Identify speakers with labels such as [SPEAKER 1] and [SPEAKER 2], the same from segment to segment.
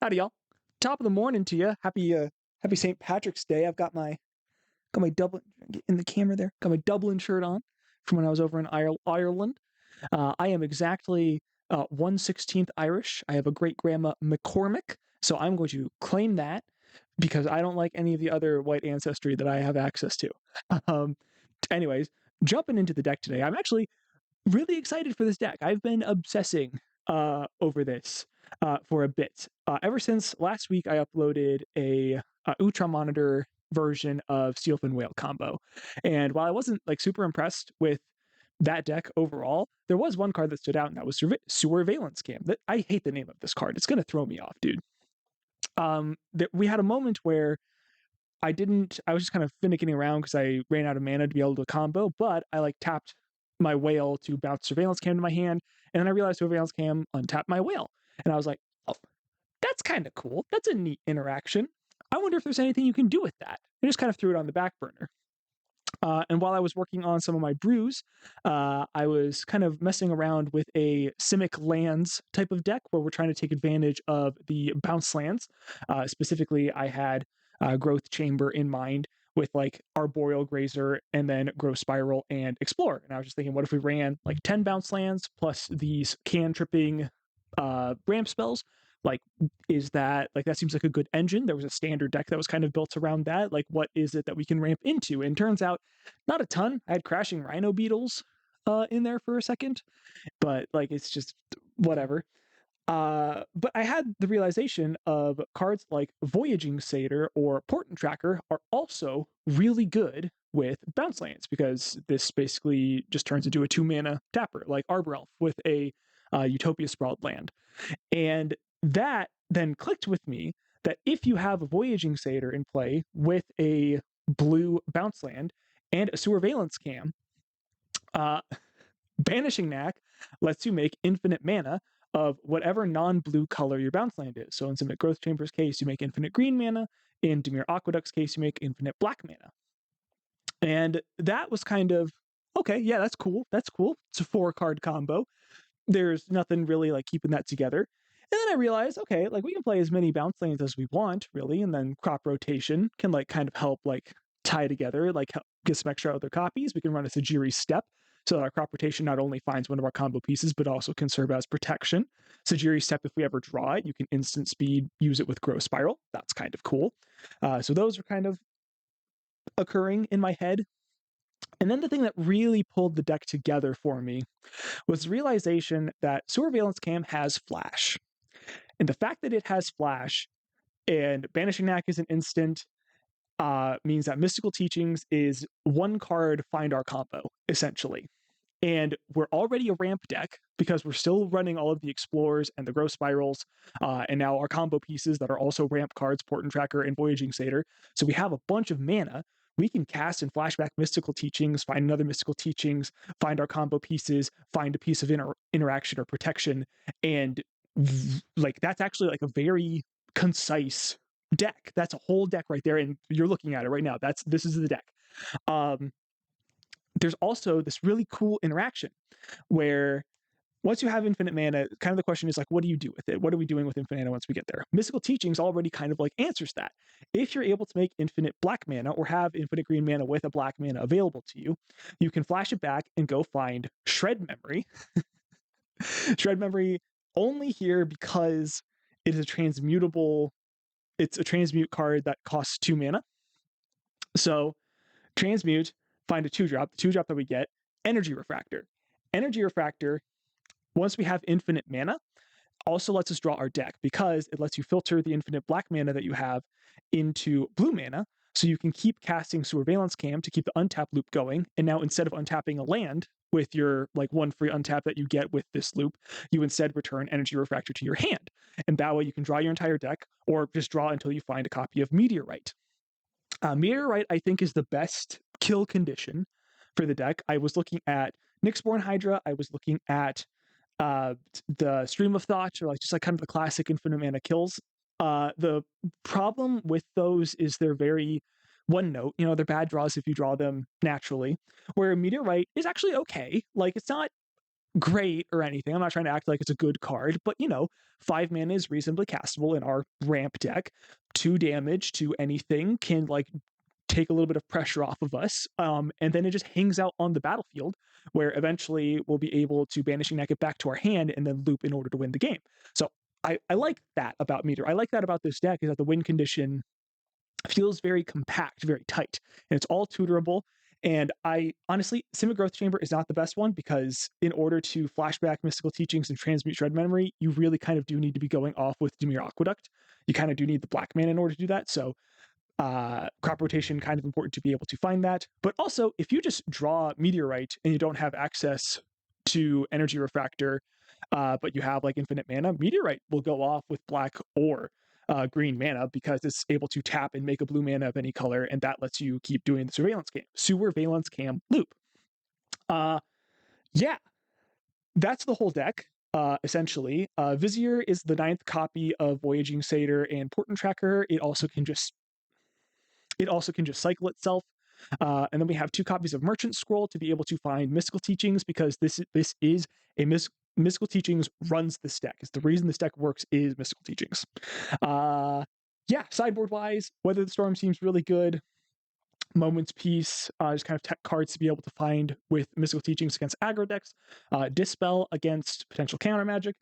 [SPEAKER 1] Howdy, y'all. Top of the morning to you. Happy St. Patrick's Day. I've got my Dublin in the camera there. Got my Dublin shirt on from when I was over in Ireland. I am exactly 1/16 Irish. I have a great grandma McCormick, so I'm going to claim that because I don't like any of the other white ancestry that I have access to. Um, anyways, jumping into the deck today, I'm actually really excited for this deck. I've been obsessing over this for a bit. Ever since last week, I uploaded a Ultra Monitor version of Steelfin Whale combo. And while I wasn't like super impressed with that deck overall, there was one card that stood out, and that was Surveillance Cam. I hate the name of this card. It's going to throw me off, dude. We had a moment where I was just kind of finicking around because I ran out of mana to be able to combo, but I like tapped my whale to bounce Surveillance Cam to my hand, and then I realized Surveillance Cam untapped my whale. And I was like, oh, that's kind of cool. That's a neat interaction. I wonder if there's anything you can do with that. I just kind of threw it on the back burner. And while I was working on some of my brews, I was kind of messing around with a Simic lands type of deck where we're trying to take advantage of the bounce lands. Specifically, I had Growth Chamber in mind with like Arboreal Grazer and then Growth Spiral and Explore. And I was just thinking, what if we ran like 10 bounce lands plus these cantripping ramp spells? Like, is that like that seems like a good engine? There was a standard deck that was kind of built around that. Like, what is it that we can ramp into? And turns out, not a ton. I had Crashing Rhino Beetles in there for a second, but like it's just whatever. But I had the realization of cards like Voyaging Satyr or Portent Tracker are also really good with bounce lands because this basically just turns into a 2-mana tapper like Arbor Elf with a Utopia Sprawled land. And that then clicked with me that if you have a Voyaging Satyr in play with a blue bounce land and a Surveillance Cam, uh, Banishing Knack lets you make infinite mana of whatever non-blue color your bounce land is. So in Simic Growth Chamber's case, you make infinite green mana. In Dimir Aqueduct's case, you make infinite black mana. And that was kind of, okay, yeah, that's cool. That's cool. It's a 4-card combo. There's nothing really like keeping that together. And then I realized, okay, like we can play as many bounce lanes as we want, really, and then crop rotation can like kind of help like tie together, like get some extra other copies. We can run a Sajiri Step so that our crop rotation not only finds one of our combo pieces, but also can serve as protection. Sajiri Step, if we ever draw it, you can instant speed, use it with Growth Spiral. That's kind of cool. So those are kind of occurring in my head. And then the thing that really pulled the deck together for me was the realization that Surveillance Cam has Flash. And the fact that it has Flash and Banishing Knack is an instant means that Mystical Teachings is 1-card find our combo, essentially. And we're already a ramp deck because we're still running all of the Explorers and the Growth Spirals, and now our combo pieces that are also ramp cards, Portent Tracker and Voyaging Satyr. So we have a bunch of mana. We can cast and flashback Mystical Teachings, find another Mystical Teachings, find our combo pieces, find a piece of interaction or protection, and like that's actually like a very concise deck. That's a whole deck right there, and you're looking at it right now. This is the deck. There's also this really cool interaction where once you have infinite mana, kind of the question is like, what do you do with it? What are we doing with infinite mana once we get there? Mystical Teachings already kind of like answers that. If you're able to make infinite black mana or have infinite green mana with a black mana available to you, you can flash it back and go find Shred Memory. Shred Memory only here because it is it's a transmute card that costs 2 mana. So transmute, find a 2-drop. The 2-drop that we get, Energy Refractor. Energy Refractor, once we have infinite mana, also lets us draw our deck because it lets you filter the infinite black mana that you have into blue mana, so you can keep casting Surveillance Cam to keep the untap loop going. And now instead of untapping a land with your like 1 free untap that you get with this loop, you instead return Energy Refractor to your hand. And that way you can draw your entire deck or just draw until you find a copy of Meteorite. Meteorite, I think, is the best kill condition for the deck. I was looking at Nyxborn Hydra. I was looking at the Stream of Thought, or like just like kind of the classic infinite mana kills. The problem with those is they're very one note. You know, they're bad draws if you draw them naturally. Where Meteorite is actually okay. Like it's not great or anything. I'm not trying to act like it's a good card, but 5 mana is reasonably castable in our ramp deck. 2 damage to anything can like take a little bit of pressure off of us. And then it just hangs out on the battlefield where eventually we'll be able to Banishing Net it back to our hand and then loop in order to win the game. So I like that about Meteor. I like that about this deck is that the win condition feels very compact, very tight, and it's all tutorable. And I honestly, Simic Growth Chamber is not the best one because in order to flashback Mystical Teachings and transmute Shred Memory, you really kind of do need to be going off with Dimir Aqueduct. You kind of do need the black mana in order to do that. So crop rotation kind of important to be able to find that. But also, if you just draw Meteorite and you don't have access to Energy Refractor, but you have like infinite mana, Meteorite will go off with black or green mana because it's able to tap and make a blue mana of any color, and that lets you keep doing the Surveillance Cam loop. Yeah, that's the whole deck. Essentially, Vizier is the 9th copy of Voyaging Satyr and Portent Tracker. It also can just cycle itself. And then we have 2 copies of Merchant Scroll to be able to find Mystical Teachings because this is a Mystical Teachings runs this deck. It's the reason this deck works is Mystical Teachings. Yeah, sideboard wise, Weather the Storm seems really good. Moment's Peace, just kind of tech cards to be able to find with Mystical Teachings against aggro decks. Dispel against potential counter magic.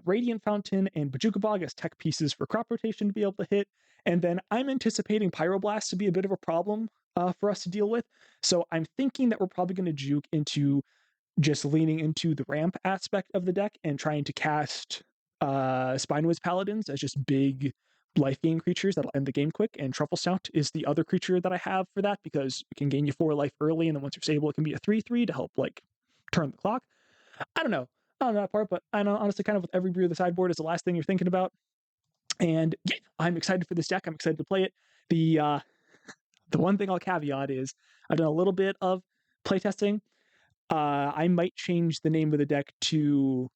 [SPEAKER 1] Radiant Fountain and Bojuka Bog as tech pieces for crop rotation to be able to hit. And then I'm anticipating Pyroblast to be a bit of a problem for us to deal with. So I'm thinking that we're probably going to juke into just leaning into the ramp aspect of the deck and trying to cast Spinewiz Paladins as just big life gain creatures that'll end the game quick, and Truffle Snout is the other creature that I have for that because it can gain you 4 life early, and then once you're stable, it can be a 3/3 to help like turn the clock. I don't know that part, but I know honestly, kind of with every brew of the sideboard is the last thing you're thinking about. And yeah, I'm excited for this deck. I'm excited to play it. The one thing I'll caveat is I've done a little bit of playtesting. I might change the name of the deck to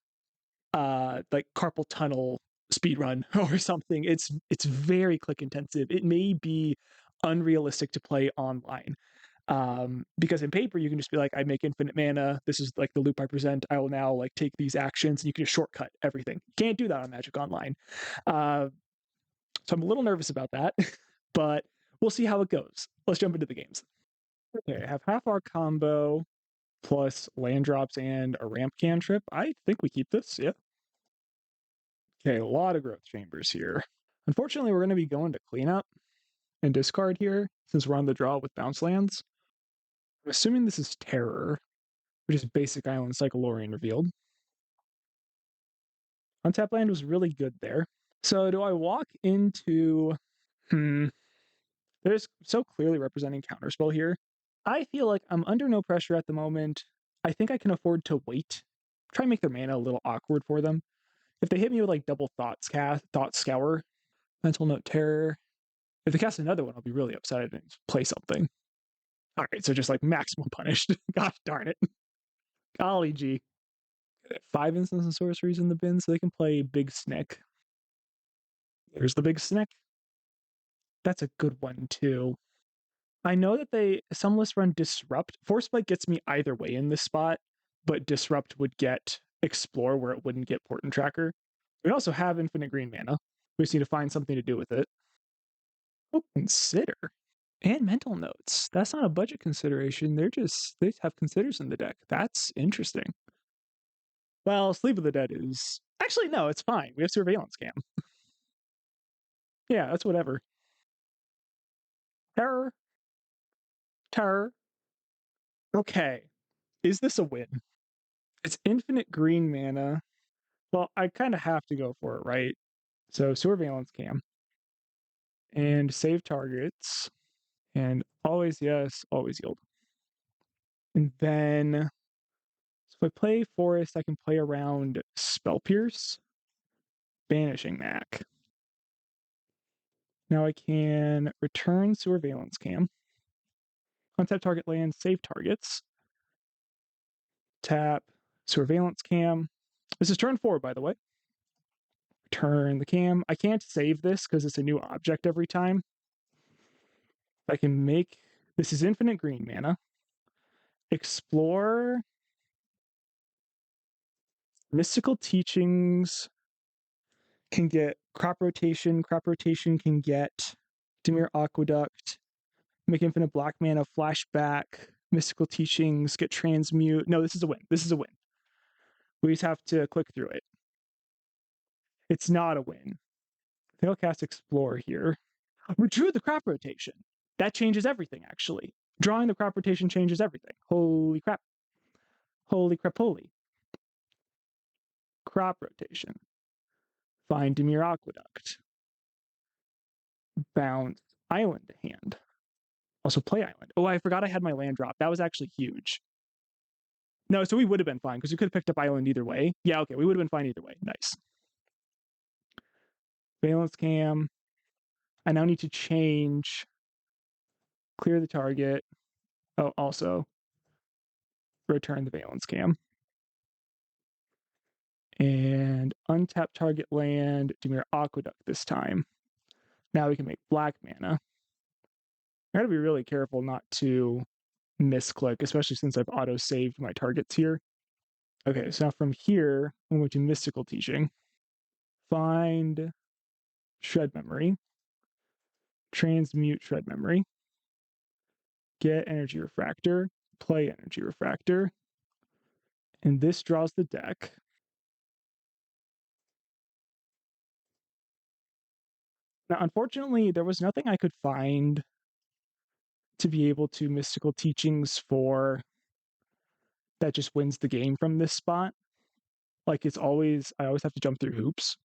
[SPEAKER 1] like Carpal Tunnel speedrun or something. It's very click intensive. It may be unrealistic to play online. Because in paper you can just be like, I make infinite mana, this is like the loop I present, I will now like take these actions, and you can just shortcut everything. You can't do that on Magic Online. So I'm a little nervous about that, but we'll see how it goes. Let's jump into the games. Okay, I have half our combo plus land drops and a ramp cantrip. I think we keep this, yeah. Okay, a lot of growth chambers here. Unfortunately, we're going to be going to cleanup and discard here since we're on the draw with bounce lands. I'm assuming this is Terror, which is basic Island Cyclorian revealed. Untap land was really good there. So do I walk into... There's so clearly representing Counterspell here. I feel like I'm under no pressure at the moment. I think I can afford to wait. Try and make their mana a little awkward for them. If they hit me with like double Thought Scour, Mental Note Terror. If they cast another one, I'll be really upset and play something. All right, so just like maximum punished. Gosh darn it. Golly gee. 5 instants and sorceries in the bin, so they can play Big Snick. There's the Big Snick. That's a good one too. I know that some lists run Disrupt. Force Spike gets me either way in this spot, but Disrupt would get Explore where it wouldn't get Portent Tracker. We also have infinite green mana. We just need to find something to do with it. Oh, Consider. And Mental Notes. That's not a budget consideration. They have Considers in the deck. That's interesting. Well, Sleep of the Dead is... Actually, no, it's fine. We have Surveillance Cam. Yeah, that's whatever. Terror. Okay. Is this a win? It's infinite green mana. Well, I kind of have to go for it, right? So Surveillance Cam. And save targets. And always yes, always yield. And then... So if I play Forest, I can play around Spell Pierce. Banishing Mac. Now I can return Surveillance Cam. Untap target land, save targets. Tap Surveillance Cam. This is turn 4, by the way. Return the cam. I can't save this because it's a new object every time. I can make... This is infinite green mana. Explore. Mystical Teachings can get Crop Rotation. Crop Rotation can get Dimir Aqueduct. Make Infinite Black Mana Flashback. Mystical Teachings get Transmute. No, this is a win. This is a win. We just have to click through it. It's not a win. I think I'll cast Explore here. We drew the Crop Rotation. That changes everything, actually. Drawing the Crop Rotation changes everything. Holy crap. Holy crap, holy. Crop Rotation. Find Dimir Aqueduct. Bounce Island to hand. Also play Island. Oh, I forgot I had my land drop. That was actually huge. No, so we would have been fine because we could have picked up Island either way. Yeah, okay, we would have been fine either way. Nice. Valence Cam. I now need to change. Clear the target. Oh, also return the Valence Cam. And untap target land, Dimir Aqueduct this time. Now we can make black mana. I gotta be really careful not to misclick, especially since I've auto-saved my targets here. Okay, so now from here, I'm going to Mystical Teaching. Find Shred Memory. Transmute Shred Memory. Get Energy Refractor. Play Energy Refractor. And this draws the deck. Now, unfortunately, there was nothing I could find to be able to Mystical Teachings for that just wins the game from this spot. Like, I always have to jump through hoops.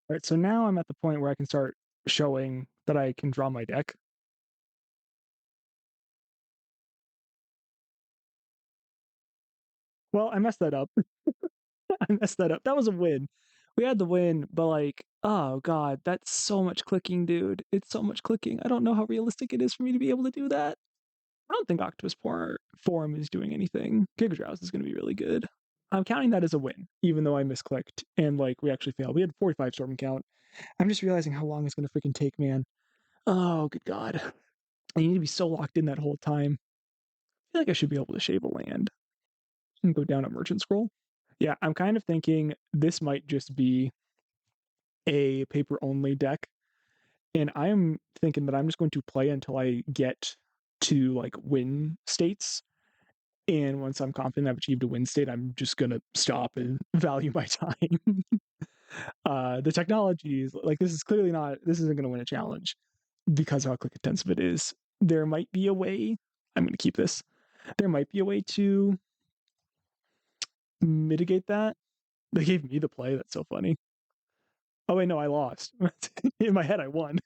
[SPEAKER 1] All right, so now I'm at the point where I can start showing that I can draw my deck. Well, I messed that up. I messed that up. That was a win. We had the win, but like, oh god, that's so much clicking, dude. It's so much clicking. I don't know how realistic it is for me to be able to do that. I don't think Octopus Form is doing anything. Gigadrowse is going to be really good. I'm counting that as a win, even though I misclicked and like we actually failed. We had 45 storm count. I'm just realizing how long it's going to freaking take, man. Oh, good god. I need to be so locked in that whole time. I feel like I should be able to shave a land and go down a merchant scroll. Yeah, I'm kind of thinking this might just be a paper only deck. And I am thinking that I'm just going to play until I get to like win states. And once I'm confident I've achieved a win state, I'm just gonna stop and value my time. The technology is like this isn't gonna win a challenge because of how click intensive it is. There might be a way. I'm gonna keep this. There might be a way to mitigate that. They gave me the play. That's so funny. Oh wait, no, I lost. In my head, I won.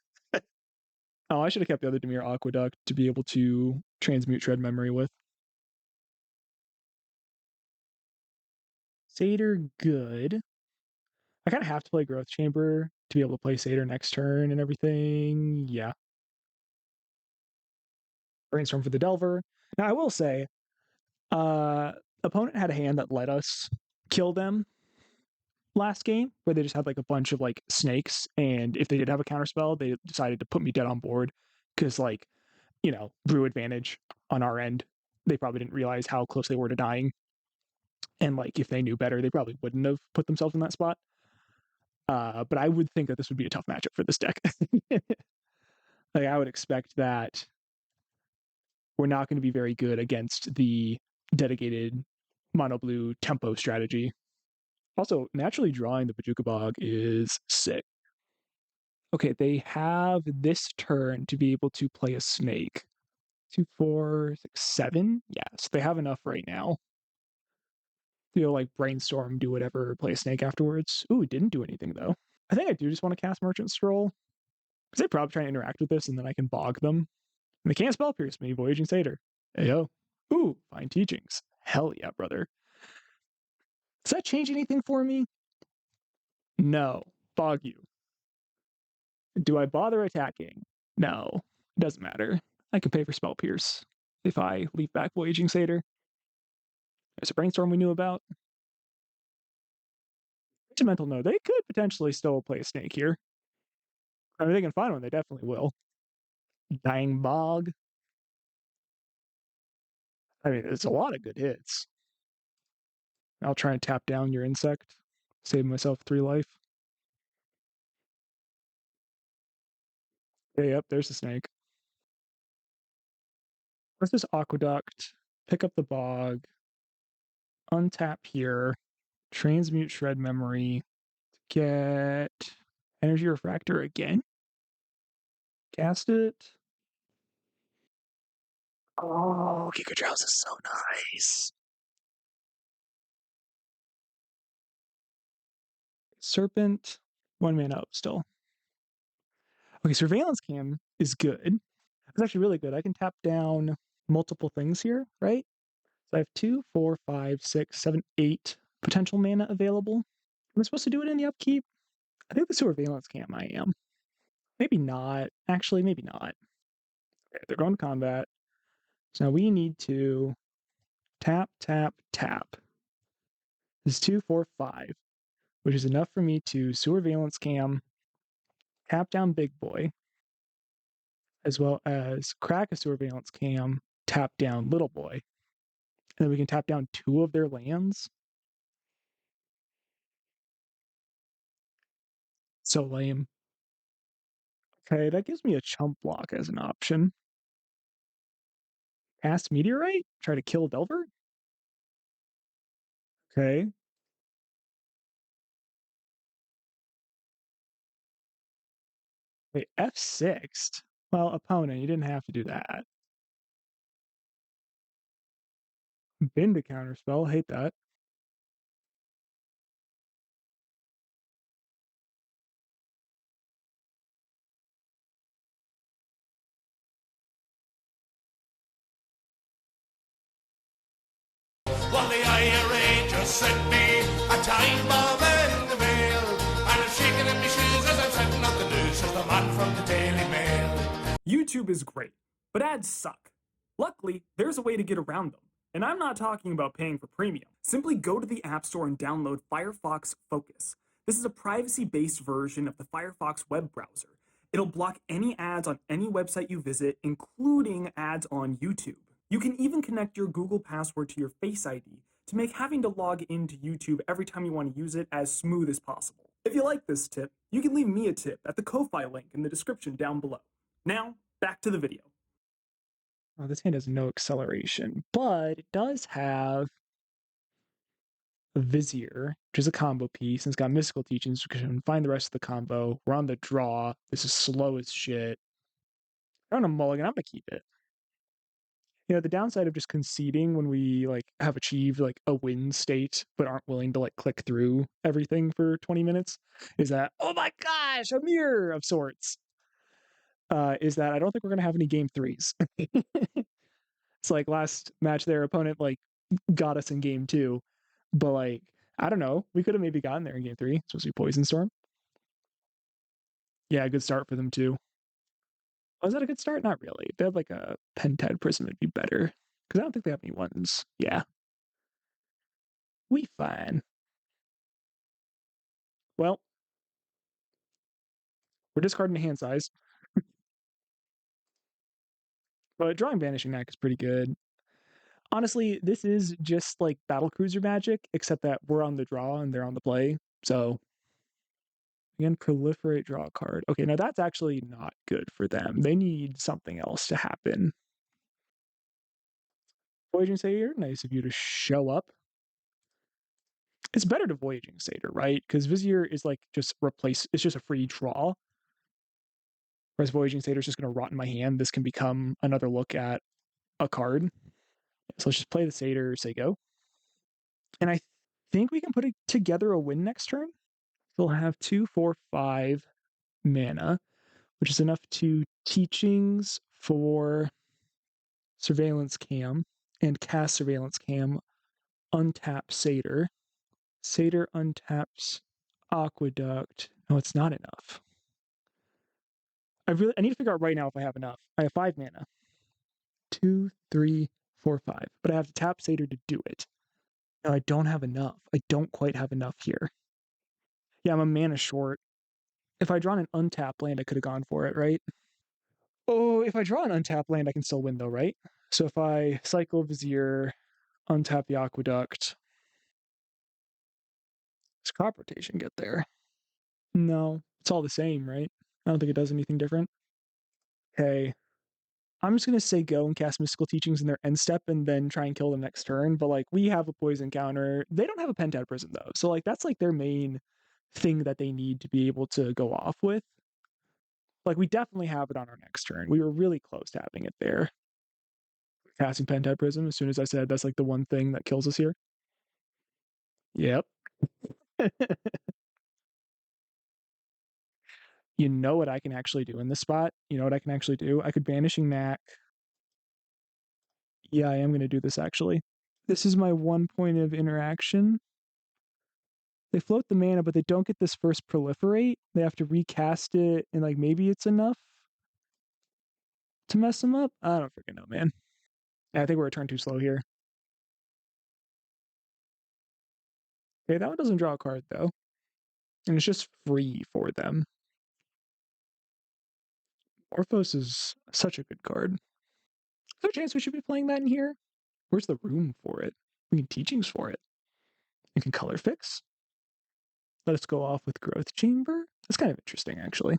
[SPEAKER 1] Oh, I should have kept the other Dimir Aqueduct to be able to transmute Shred Memory with. Satyr, good. I kind of have to play Growth Chamber to be able to play Satyr next turn and everything. Yeah. Brainstorm for the Delver. Now, I will say, uh, opponent had a hand that let us kill them last game, where they just had like a bunch of like snakes, and if they did have a counterspell, they decided to put me dead on board because like, brew advantage on our end. They probably didn't realize how close they were to dying. And like if they knew better, they probably wouldn't have put themselves in that spot. But I would think that this would be a tough matchup for this deck. Like I would expect that we're not going to be very good against the dedicated mono blue tempo strategy. Also, naturally drawing the Bajuka Bog is sick. Okay, they have this turn to be able to play a snake. 2, 4, 6, 7. Yeah, so they have enough right now. Like brainstorm, do whatever, play a snake afterwards. Ooh, didn't do anything though. I think I do just want to cast Merchant Scroll because they probably try to interact with this and then I can bog them. And they can't spell pierce me, Voyaging Satyr. Ayo. Ooh, fine teachings. Hell yeah, brother. Does that change anything for me? No. Bog you. Do I bother attacking? No. It doesn't matter. I can pay for spell pierce if I leave back Voyaging Satyr. There's a brainstorm we knew about. It's a mental note. They could potentially still play a snake here. I mean, they can find one. They definitely will. Dying Bog. I mean, it's a lot of good hits. I'll try and tap down your insect, save myself 3 life. Okay, yep, there's the snake. Let's just aqueduct, pick up the bog, untap here, transmute shred memory, get energy refractor again, cast it. Oh, Giga Drowse is so nice. Serpent, 1 mana up still. Okay, Surveillance Cam is good. It's actually really good. I can tap down multiple things here, right? So I have 2, 4, 5, 6, 7, 8 potential mana available. Am I supposed to do it in the upkeep? I think the Surveillance Cam I am. Maybe not. Actually, maybe not. Okay, they're going to combat. So now we need to tap, tap, tap. This is 2, 4, 5, which is enough for me to Surveillance Cam, tap down Big Boy, as well as crack a Surveillance Cam, tap down Little Boy. And then we can tap down 2 of their lands. So lame. Okay, that gives me a chump block as an option. Cast Meteorite? Try to kill Delver? Okay. Wait, F6? Well, opponent, you didn't have to do that. Bend to counterspell, hate that.
[SPEAKER 2] Well, the IRA just sent me a time bomb in the mail, and I'm shaking in my shoes as I'm setting up the news, says the man from the Daily Mail.
[SPEAKER 3] YouTube is great, but ads suck. Luckily, there's a way to get around them. And I'm not talking about paying for premium. Simply go to the App Store and download Firefox Focus. This is a privacy-based version of the Firefox web browser. It'll block any ads on any website you visit, including ads on YouTube. You can even connect your Google password to your Face ID to make having to log into YouTube every time you want to use it as smooth as possible. If you like this tip, you can leave me a tip at the Ko-Fi link in the description down below. Now, back to the video.
[SPEAKER 1] Oh, this hand has no acceleration, but it does have a Vizier, which is a combo piece, and it's got Mystical Teachings, which can find the rest of the combo. We're on the draw. This is slow as shit. I don't know, mulligan. I'm gonna keep it. You know, the downside of just conceding when we like have achieved like a win state, but aren't willing to like click through everything for 20 minutes, is that oh my gosh, a mirror of sorts. Is that I don't think we're gonna have any game threes. It's like last match, their opponent like got us in game 2, but like I don't know, we could have maybe gotten there in game 3. Supposed to be Poison Storm. Yeah, good start for them too. Was that a good start? Not really. If they had like a Pentad Prism, it'd be better. Because I don't think they have any ones. Yeah. We fine. Well, we're discarding a hand size. But drawing Vanishing Knack is pretty good. Honestly, this is just like Battle Cruiser Magic, except that we're on the draw and they're on the play. So again, proliferate, draw a card. Okay, now that's actually not good for them. They need something else to happen. Voyaging Satyr, nice of you to show up. It's better to Voyaging Satyr, right? Because Vizier is like just replace, it's just a free draw. Whereas Voyaging Satyr is just going to rot in my hand. This can become another look at a card. So let's just play the Satyr, say go. And I think we can put it together a win next turn. We'll have 2, 4, 5 mana, which is enough to Teachings for Surveillance Cam and cast Surveillance Cam, untap Satyr. Satyr untaps Aqueduct. No, it's not enough. I need to figure out right now if I have enough. I have 5 mana. 2, 3, 4, 5. But I have to tap Satyr to do it. No, I don't have enough. I don't quite have enough here. Yeah, I'm a mana short. If I drawn an untapped land, I could have gone for it, right? Oh, if I draw an untapped land, I can still win though, right? So if I cycle Vizier, untap the Aqueduct, does crop rotation get there? No, it's all the same, right? I don't think it does anything different. Okay, I'm just gonna say go and cast Mystical Teachings in their end step and then try and kill them next turn. But like we have a poison counter. They don't have a Pentad Prism though. So like that's like their main thing that they need to be able to go off with. Like we definitely have it on our next turn. We were really close to having it there. Casting Pentad Prism as soon as I said that's like the one thing that kills us here. Yep. You know what I can actually do in this spot? You know what I can actually do? I could Banishing Knack. Yeah, I am going to do this actually. This is my 1 point of interaction. They float the mana, but they don't get this first proliferate. They have to recast it, and like maybe it's enough to mess them up. I don't freaking know, man. I think we're a turn too slow here. Okay, that one doesn't draw a card though, and it's just free for them. Orphos is such a good card. Is there a chance we should be playing that in here? Where's the room for it? We can teachings for it. We can color fix. Let us go off with Growth Chamber. That's kind of interesting, actually.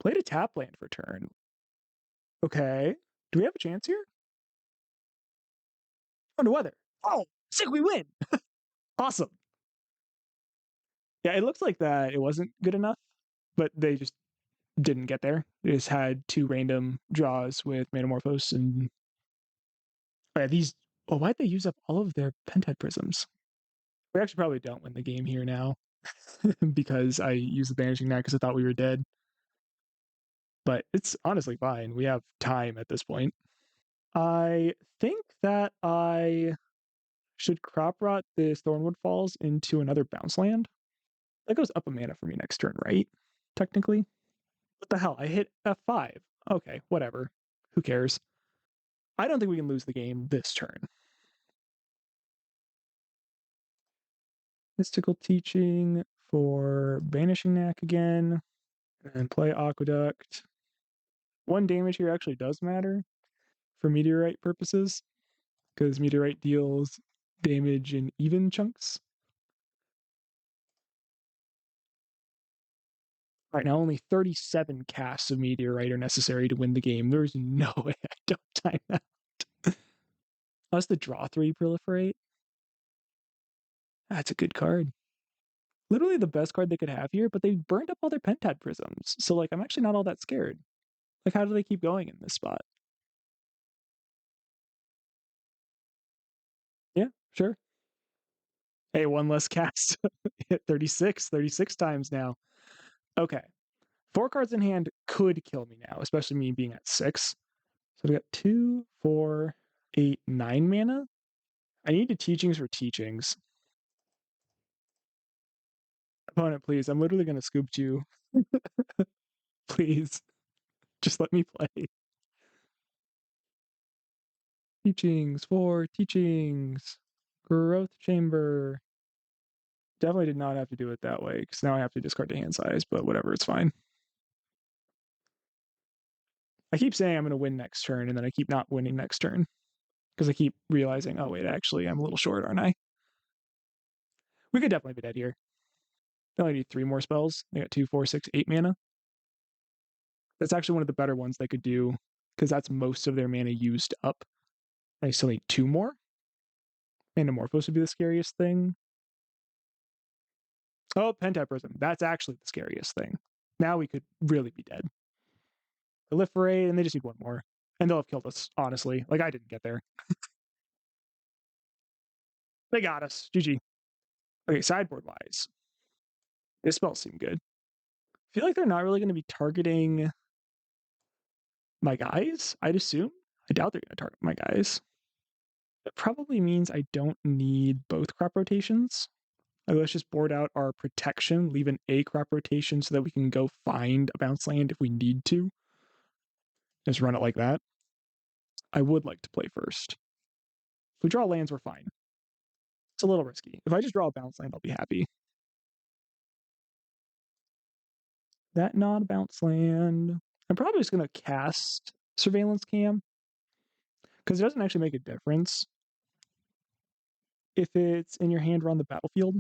[SPEAKER 1] Played a tap land for turn. Okay. Do we have a chance here? Oh, no weather. Oh, sick, we win. Awesome. Yeah, it looks like that it wasn't good enough, but they just didn't get there. They just had 2 random draws with Metamorphose and oh, yeah, these. Oh, why'd they use up all of their Pentad Prisms? We actually probably don't win the game here now because I used the Banishing Knack because I thought we were dead. But it's honestly fine. We have time at this point. I think that I should crop rot this Thornwood Falls into another bounce land. That goes up a mana for me next turn, right? Technically. What the hell? I hit F5. Okay, whatever. Who cares? I don't think we can lose the game this turn. Mystical Teaching for Banishing Knack again. And play Aqueduct. 1 damage here actually does matter for Meteorite purposes, because Meteorite deals damage in even chunks. Right now, only 37 casts of Meteorite are necessary to win the game. There's no way I don't time that. Unless the draw 3 proliferate. That's a good card. Literally the best card they could have here, but they burned up all their Pentad Prisms. So, like, I'm actually not all that scared. Like, how do they keep going in this spot? Yeah, sure. Hey, 1 less cast. 36 times now. Okay. 4 cards in hand could kill me now, especially me being at 6. So we got 2, 4, 8, 9 mana. I need to teachings for teachings. Opponent, please. I'm literally going to scoop you. Please. Just let me play. Teachings for teachings. Growth chamber. Definitely did not have to do it that way, because now I have to discard the hand size, but whatever, it's fine. I keep saying I'm going to win next turn, and then I keep not winning next turn. Because I keep realizing, oh wait, actually I'm a little short, aren't I? We could definitely be dead here. They only need 3 more spells. They got 2, 4, 6, 8 mana. That's actually one of the better ones they could do, because that's most of their mana used up. I still need 2 more. Metamorphose would be the scariest thing. Oh, Pentad Prism. That's actually the scariest thing. Now we could really be dead. Proliferate, and they just need 1 more. And they'll have killed us, honestly. Like, I didn't get there. They got us. GG. Okay, sideboard wise. This spells seem good. I feel like they're not really going to be targeting my guys, I'd assume. I doubt they're going to target my guys. That probably means I don't need both crop rotations. Like, let's just board out our protection, leave an A crop rotation so that we can go find a bounce land if we need to. Just run it like that. I would like to play first. If we draw lands, we're fine. It's a little risky. If I just draw a bounce land, I'll be happy. That not a bounce land. I'm probably just going to cast Surveillance Cam. because it doesn't actually make a difference if it's in your hand or on the battlefield.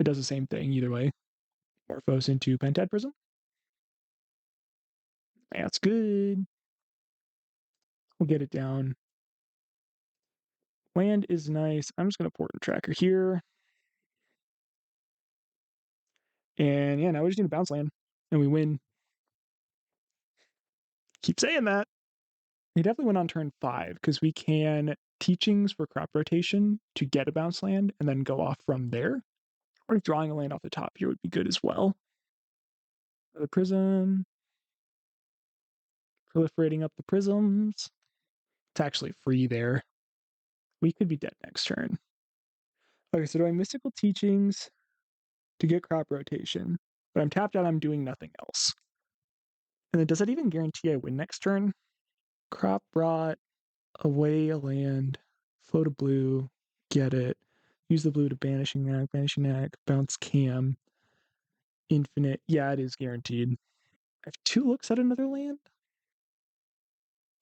[SPEAKER 1] It does the same thing either way. Morphos into Pentad Prism. That's good. We'll get it down. Land is nice. I'm just going to port and tracker here. And yeah, now we just need a bounce land. And we win. Keep saying that. We definitely went on turn 5 because we can teachings for crop rotation to get a bounce land and then go off from there. Or drawing a land off the top here would be good as well. The prism. Proliferating up the prisms. It's actually free there. We could be dead next turn. Okay, so do I mystical teachings to get crop rotation? But I'm tapped out, I'm doing nothing else. And then does that even guarantee I win next turn? Crop rot, away a land, float a blue, get it. Use the blue to banishing act, bounce cam, infinite. Yeah, it is guaranteed. I have 2 looks at another land.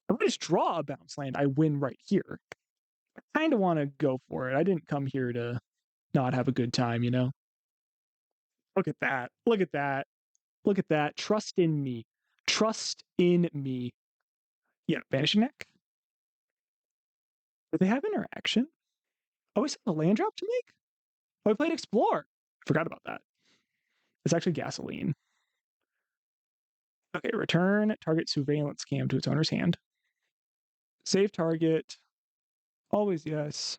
[SPEAKER 1] If I just draw a bounce land, I win right here. I kind of want to go for it. I didn't come here to not have a good time, you know? Look at that. Look at that. Look at that. Trust in me. Trust in me. Yeah, Vanishing Neck. Do they have interaction? Oh, we still have a land drop to make? Oh, we played Explore. Forgot about that. It's actually Gasoline. Okay, return target surveillance cam to its owner's hand. Save target. Always yes.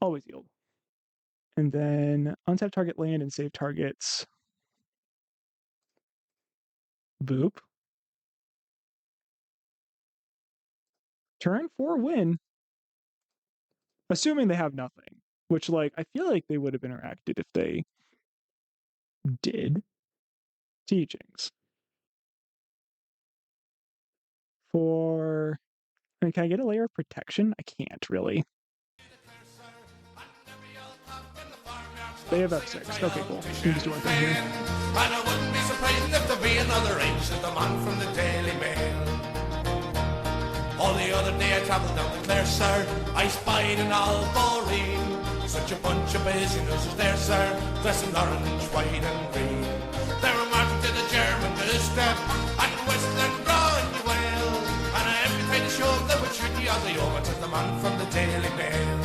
[SPEAKER 1] Always yield. And then untap target land and save targets. Boop. Turn 4 win. Assuming they have nothing. Which, like, I feel like they would have interacted if they did. Teachings. For... I mean, can I get a layer of protection? I can't, really. They have F6. Okay, cool. We can just do our thing here.
[SPEAKER 2] And I wouldn't be surprised if there be another inch at the man from the Daily Mail. All the other day I travelled down to Clare, sir. I spied an Alboreen. Such a bunch of busy noses there, sir. Dressed in orange, white and green. They were marching to the German doorstep and whistling drawing the whale. And every time they showed they would shoot you as they over to the man from the Daily Mail.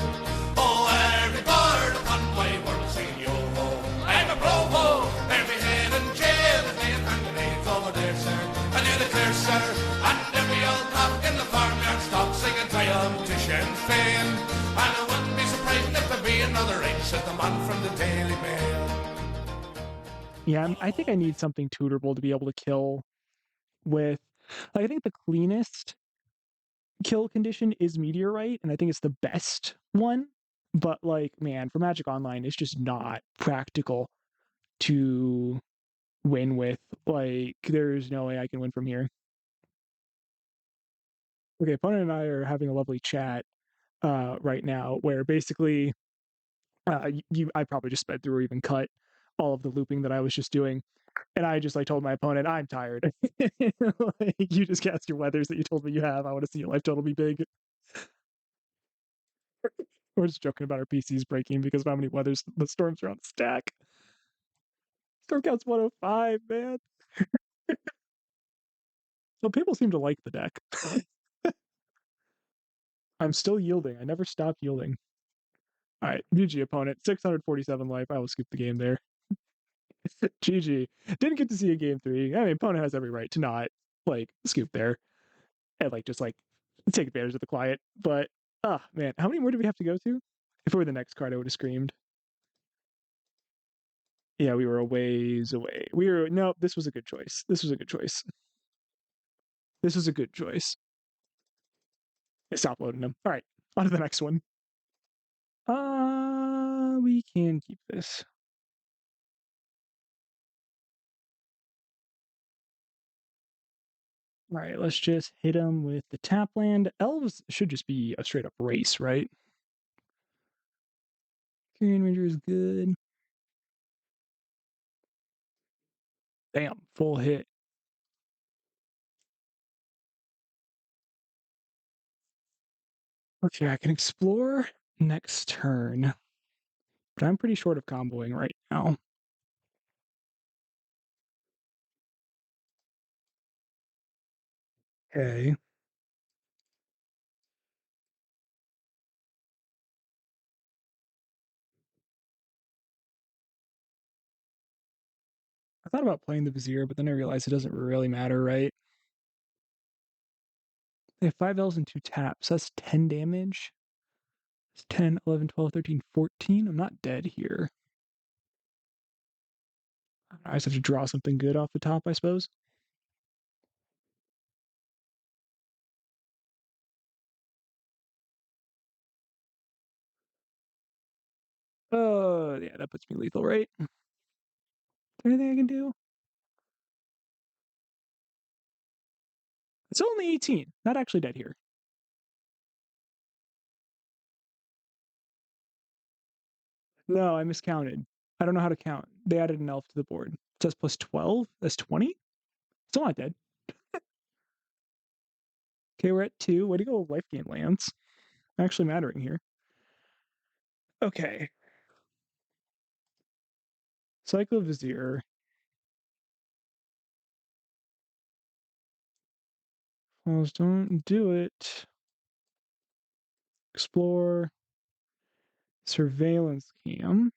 [SPEAKER 2] Oh, every bird upon my world singing yo-ho. I'm a bravo, every head in jail is laying hand grenades over there, sir. I do declare, sir, and every old cock in the farmyard stopped singing triumph to Sinn Féin. And I wouldn't be surprised if there be another inch at the man from the Daily Mail.
[SPEAKER 1] Yeah, I think I need something tutorable to be able to kill with. Like, I think the cleanest kill condition is Meteorite, and I think it's the best one. But, like, man, for Magic Online, it's just not practical to win with. Like, there's no way I can win from here. Okay, opponent and I are having a lovely chat right now, where basically I probably just sped through or even cut all of the looping that I was just doing. And I just like told my opponent, I'm tired. Like, you just cast your weathers that you told me you have. I want to see your life total be big. We're just joking about our PCs breaking because of how many weathers the storms are on the stack. Storm count's 105, man. So people seem to like the deck. I'm still yielding. I never stopped yielding. All right, GG opponent. 647 life. I will scoop the game there. GG. Didn't get to see a game 3. I mean, opponent has every right to not like scoop there and like just like take advantage of the quiet. But man, how many more do we have to go to? If it were the next card, I would have screamed. Yeah, we were a ways away. No, this was a good choice. This was a good choice. This was a good choice. Stop loading them. All right, on to the next one. We can keep this. All right, let's just hit them with the tap land. Elves should just be a straight up race, right? Carrion Ranger is good. Damn, full hit. Okay, I can explore next turn, but I'm pretty short of comboing right now. Okay. I thought about playing the Vizier, but then I realized it doesn't really matter, right? They have 5 L's and 2 taps. That's 10 damage. It's 10, 11, 12, 13, 14. I'm not dead here. I just have to draw something good off the top, I suppose. Yeah, that puts me lethal, right? Is there anything I can do? It's only 18. Not actually dead here. No, I miscounted. I don't know how to count. They added an elf to the board. It says plus 12. That's 20. Still not dead. Okay, we're at 2. Way to go, life gain lands. Actually mattering here. Okay. Cycle Vizier. Falls, don't do it. Explore. Surveillance cam.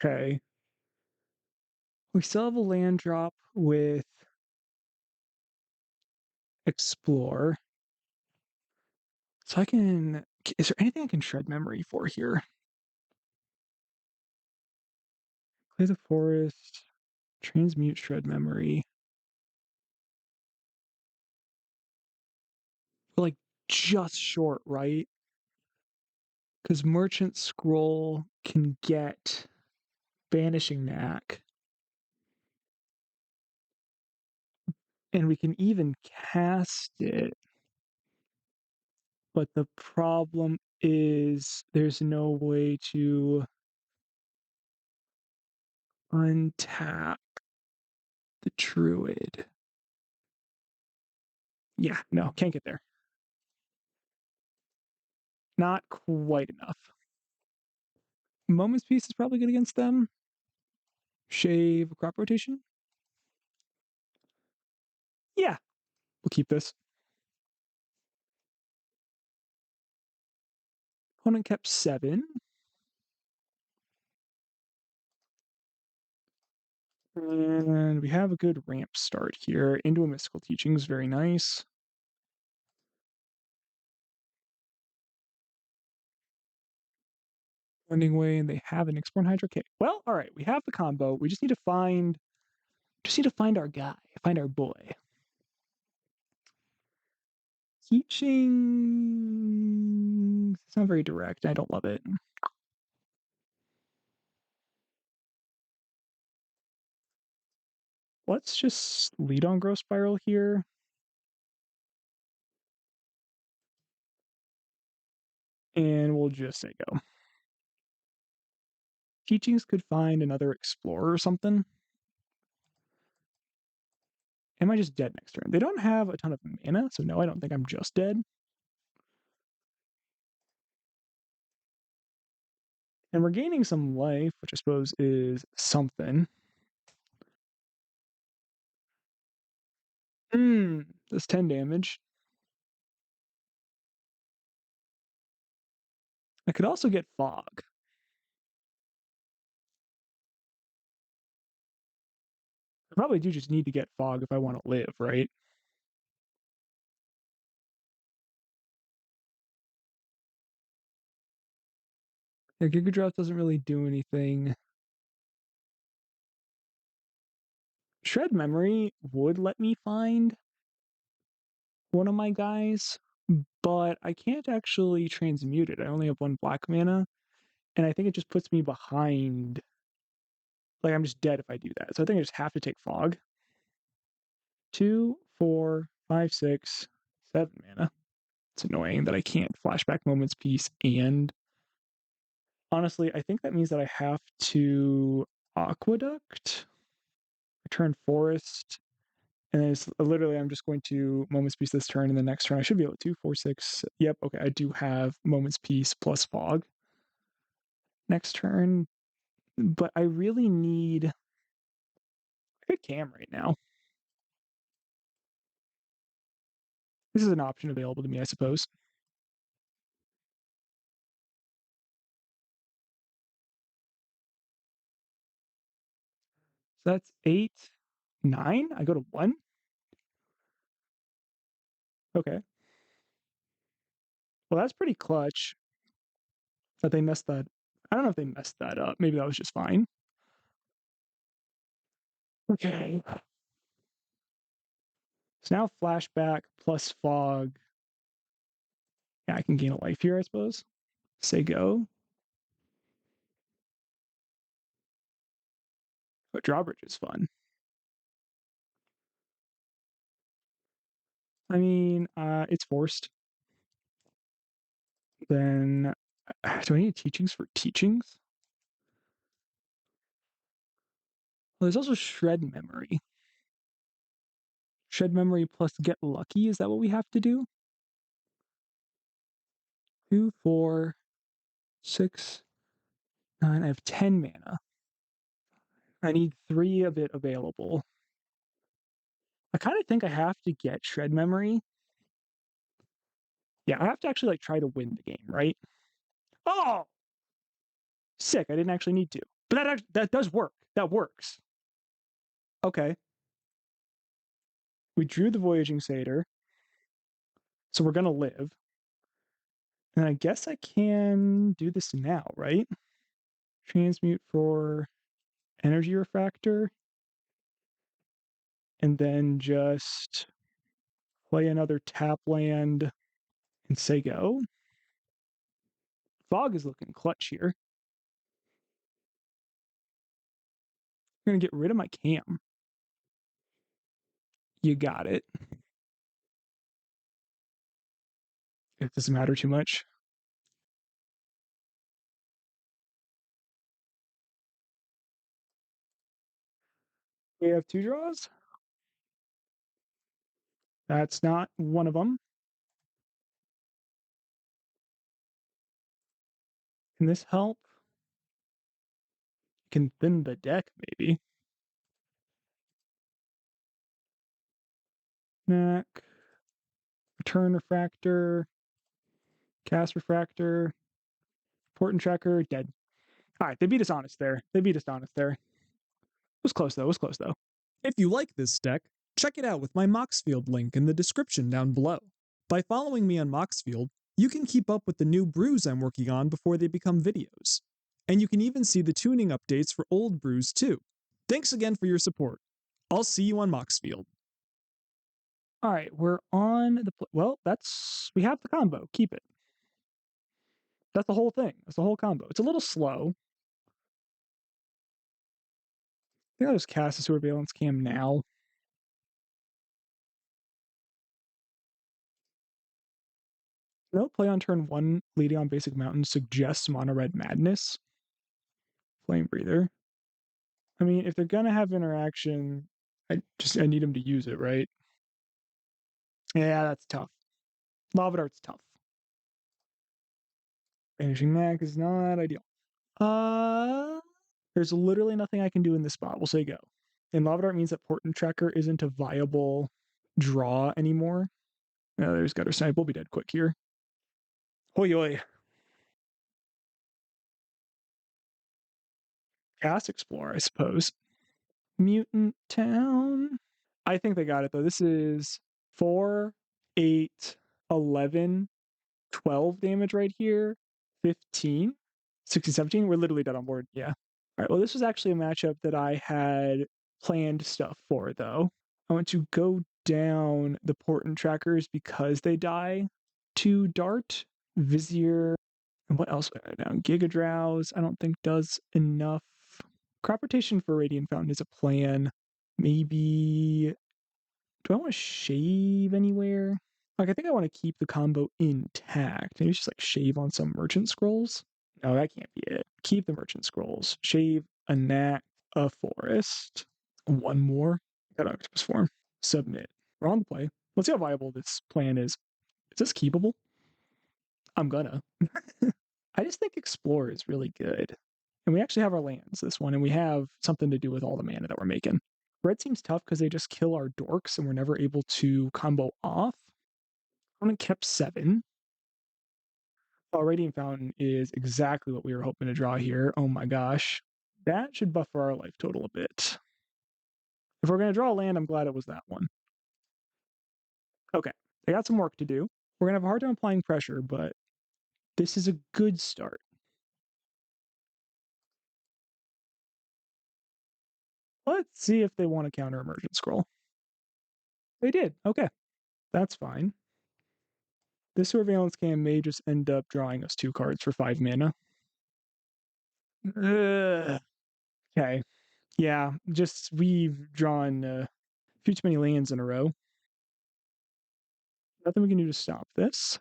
[SPEAKER 1] Okay. We still have a land drop with Explore. So I can. Is there anything I can shred memory for here? Clear the forest. Transmute shred memory. We're like just short, right? Because Merchant Scroll can get Banishing Knack. And we can even cast it. But the problem is there's no way to untap the Druid. Yeah, no, can't get there. Not quite enough. Moment's Peace is probably good against them. Shave crop rotation. Yeah, we'll keep this. Opponent kept 7. And we have a good ramp start here. Into a Mystical Teachings, very nice. Blending Way, and they have an Explore Hydra. Okay, well, all right, we have the combo. We just need to find our guy, find our boy. Teaching. It's not very direct. I don't love it. Let's just lead on Growth Spiral here. And we'll just say go. Teachings could find another Explorer or something. Am I just dead next turn? They don't have a ton of mana, so no, I don't think I'm just dead. And we're gaining some life, which I suppose is something. That's 10 damage. I could also get Fog. I probably do just need to get Fog if I want to live, right? Yeah, Giga Draft doesn't really do anything. Shred Memory would let me find one of my guys, but I can't actually transmute it. I only have 1 black mana, and I think it just puts me behind. Like, I'm just dead if I do that. So I think I just have to take Fog. 2, 4, 5, 6, 7 mana. It's annoying that I can't Flashback Moments Piece, and honestly, I think that means that I have to Aqueduct. return forest, and then it's literally I'm just going to Moment's Peace this turn, and the next turn I should be able to 4, 6. Yep, okay, I do have Moment's Peace plus Fog next turn, but I really need a good cam right now. This is an option available to me, I suppose. So that's 8, 9. I go to 1. Okay. Well, that's pretty clutch that they messed that. I don't know if they messed that up. Maybe that was just fine. Okay. So now flashback plus fog. Yeah, I can gain a life here, I suppose. Say go. But drawbridge is fun. I mean, it's forced. Then, do I need teachings for teachings? Well, there's also shred memory. Shred memory plus get lucky. Is that what we have to do? 2, 4, 6, 9. I have 10 mana. I need 3 of it available. I kind of think I have to get shred memory. Yeah, I have to actually like try to win the game, right? Oh, sick! I didn't actually need to, but that does work. That works. Okay, we drew the voyaging satyr, so we're gonna live, and I guess I can do this now, right? Transmute for energy refractor, and then just play another tap land and say go. Fog is looking clutch here. I'm gonna get rid of my cam. You got it. It doesn't matter too much. We have 2 draws. That's not one of them. Can this help? Can thin the deck, maybe. Knack. Return refractor. Cast refractor. Important tracker, dead. Alright, they beat us honest there. It was close though.
[SPEAKER 4] If you like this deck, check it out with my Moxfield link in the description down below. By following me on Moxfield, you can keep up with the new brews I'm working on before they become videos. And you can even see the tuning updates for old brews too. Thanks again for your support. I'll see you on Moxfield.
[SPEAKER 1] Alright, we're on the well, we have the combo. Keep it. That's the whole thing. That's the whole combo. It's a little slow. I think I'll just cast the Surveillance Cam now. No play on turn 1, leading on basic mountain suggests mono red madness. Flame breather. I mean, if they're gonna have interaction, I need them to use it, right? Yeah, that's tough. Lava Dart's tough. Vanishing Mac is not ideal. There's literally nothing I can do in this spot. We'll say go. And Lava Dart means that Portent Tracker isn't a viable draw anymore. There's Gutter Snipe. We'll be dead quick here. Hoi hoi. Cast Explorer, I suppose. Mutant Town. I think they got it though. This is 4, 8, 11, 12 damage right here. 15, 16, 17. We're literally dead on board. Yeah. All right. Well, this was actually a matchup that I had planned stuff for though. I want to go down the Portent Trackers because they die to Dart, Vizier, and what else? Down Giga Drowse, I don't think does enough. Crop rotation for Radiant Fountain is a plan. Maybe. Do I want to shave anywhere? Like, I think I want to keep the combo intact. Maybe just like shave on some Merchant Scrolls. No, that can't be it. Keep the Merchant Scrolls. Shave a Knack, a Forest. One more. Got octopus form. Submit. We're on the play. Let's see how viable this plan is. Is this keepable? I'm gonna. I just think Explore is really good. And we actually have our lands this one, and we have something to do with all the mana that we're making. Red seems tough because they just kill our dorks and we're never able to combo off. Opponent kept 7. Oh, Radiant Fountain is exactly what we were hoping to draw here. Oh my gosh. That should buffer our life total a bit. If we're going to draw a land, I'm glad it was that one. Okay, they got some work to do. We're going to have a hard time applying pressure, but this is a good start. Let's see if they want to counter Immersion Scroll. They did. Okay, that's fine. This Surveillance Cam may just end up drawing us 2 cards for 5 mana. Okay. Yeah, just we've drawn a few too many lands in a row. Nothing we can do to stop this.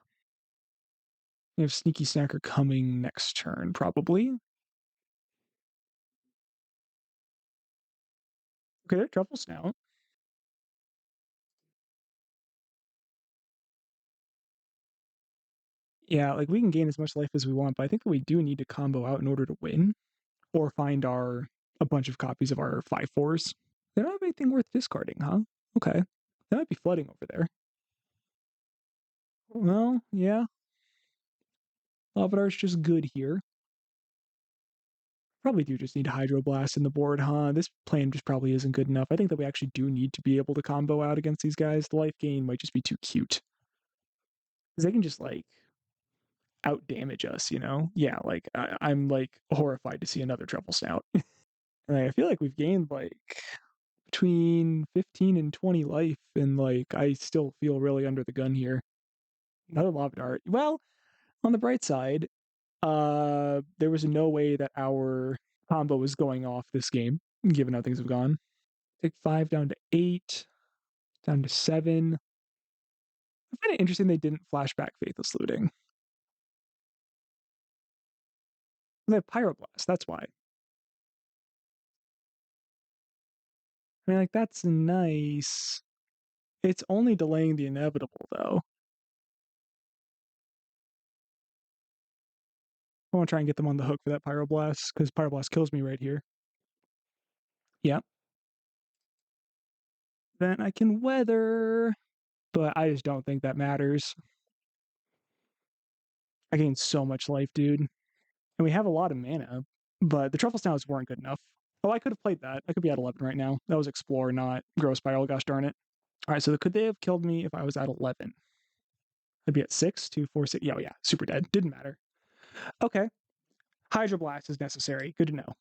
[SPEAKER 1] We have Sneaky Snacker coming next turn, probably. Okay, they're Truffle Snout. Yeah, like we can gain as much life as we want, but I think that we do need to combo out in order to win, or find a bunch of copies of our 5/4s. They don't have anything worth discarding, huh? Okay, that might be flooding over there. Well, yeah. Lavadar's just good here. Probably do just need Hydroblast in the board, huh? This plan just probably isn't good enough. I think that we actually do need to be able to combo out against these guys. The life gain might just be too cute. Because they can just, like, out damage us, you know? Yeah, like, I'm, like, horrified to see another Truffle Snout. And I feel like we've gained, like, between 15 and 20 life, and, like, I still feel really under the gun here. Another Lava Dart. Well, on the bright side, there was no way that our combo was going off this game, given how things have gone. Take 5 down to 8, down to 7. I find it interesting they didn't flashback Faithless Looting. They have Pyroblast, that's why. I mean, like, that's nice. It's only delaying the inevitable, though. I want to try and get them on the hook for that Pyroblast, because Pyroblast kills me right here. Yep. Then I can Weather, but I just don't think that matters. I gain so much life, dude. And we have a lot of mana, but the Truffle Snouts weren't good enough. Oh, I could have played that. I could be at 11 right now. That was Explore, not Grow Spiral, gosh darn it. All right, so could they have killed me if I was at 11? I'd be at 6, 2, 4, 6. Yeah, oh yeah, super dead. Didn't matter. Okay. Hydroblast is necessary. Good to know.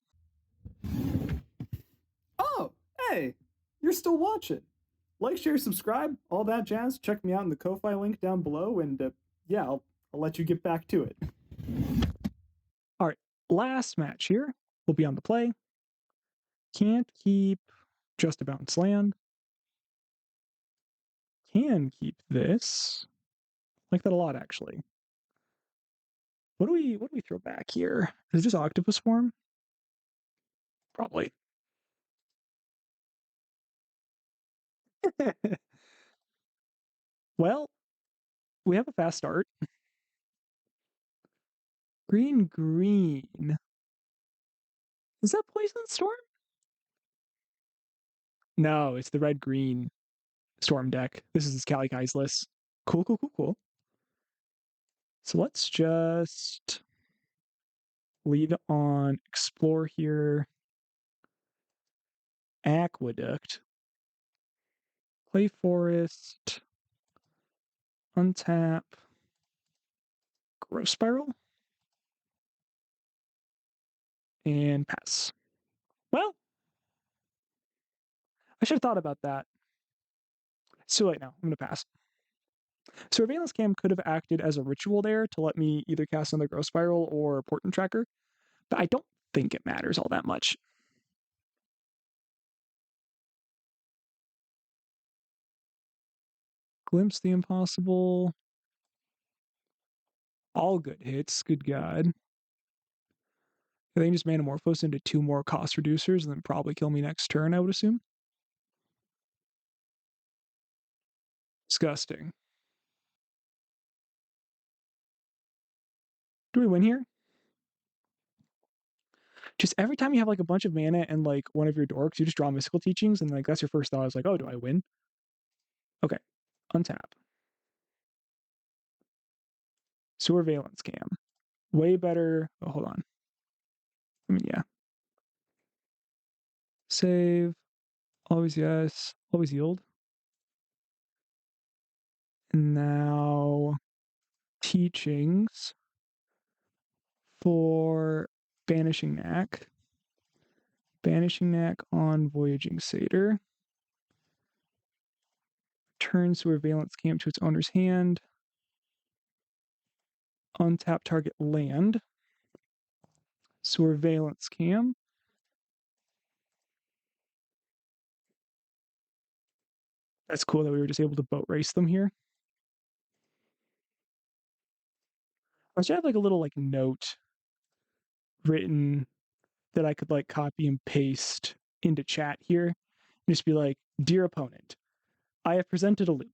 [SPEAKER 3] Oh, hey, you're still watching. Like, share, subscribe, all that jazz. Check me out in the Ko-Fi link down below, and yeah, I'll let you get back to it.
[SPEAKER 1] All right, last match here. We'll be on the play. Can't keep just a bounce land. Can keep this. Like that a lot, actually. What do we throw back here? Is it just Octopus Form? Probably. Well, we have a fast start. Green, green. Is that Poison Storm? No, it's the red green Storm deck. This is Kali Kai's list. Cool, cool, cool, cool. So let's just lead on Explore here. Aqueduct. Play Forest. Untap. Growth Spiral. And pass. Well, I should have thought about that. It's too late now. I'm going to pass. Surveillance Cam could have acted as a ritual there to let me either cast another Growth Spiral or Portent Tracker, but I don't think it matters all that much. Glimpse the Impossible. All good hits. Good God. They can just Manamorphose into 2 more cost reducers and then probably kill me next turn, I would assume. Disgusting. Do we win here? Just every time you have like a bunch of mana and like one of your dorks, you just draw mystical teachings, and like that's your first thought. Is like, oh, do I win? Okay, untap. Surveillance cam. Way better. Oh, hold on. I mean, yeah. Save. Always yes. Always yield. And now teachings for Banishing Knack. Banishing Knack on Voyaging Satyr. Turn Surveillance Camp to its owner's hand. Untap target land. Surveillance Cam. That's cool that we were just able to boat race them here. I should have like a little like note written that I could like copy and paste into chat here. And just be like, dear opponent, I have presented a loop.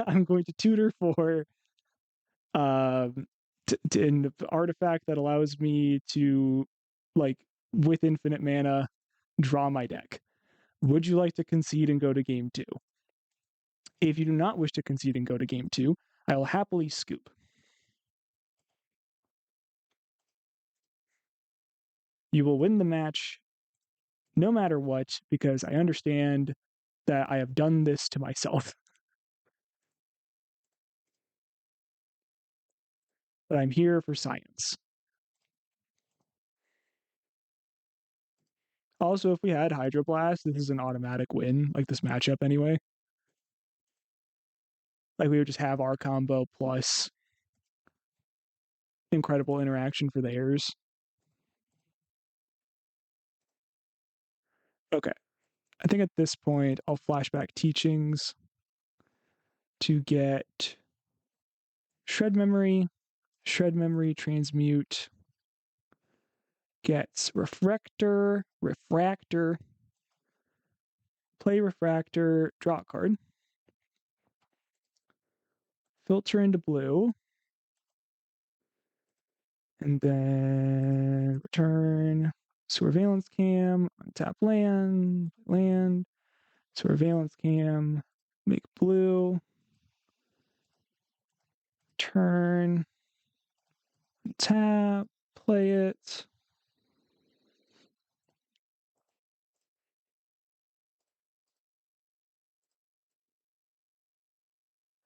[SPEAKER 1] I'm going to tutor for an artifact that allows me to like with infinite mana draw my deck. Would you like to concede and go to game 2? If you do not wish to concede and go to game 2, I will happily scoop. You will win the match no matter what, because I understand that I have done this to myself. But I'm here for science. Also, if we had Hydroblast, this is an automatic win, like this matchup anyway. Like we would just have our combo plus incredible interaction for theirs. Okay. I think at this point I'll flashback teachings to get shred memory, transmute, gets refractor, play refractor, draw a card, filter into blue, and then return surveillance cam, untap land, surveillance cam, make blue, turn, tap, play it.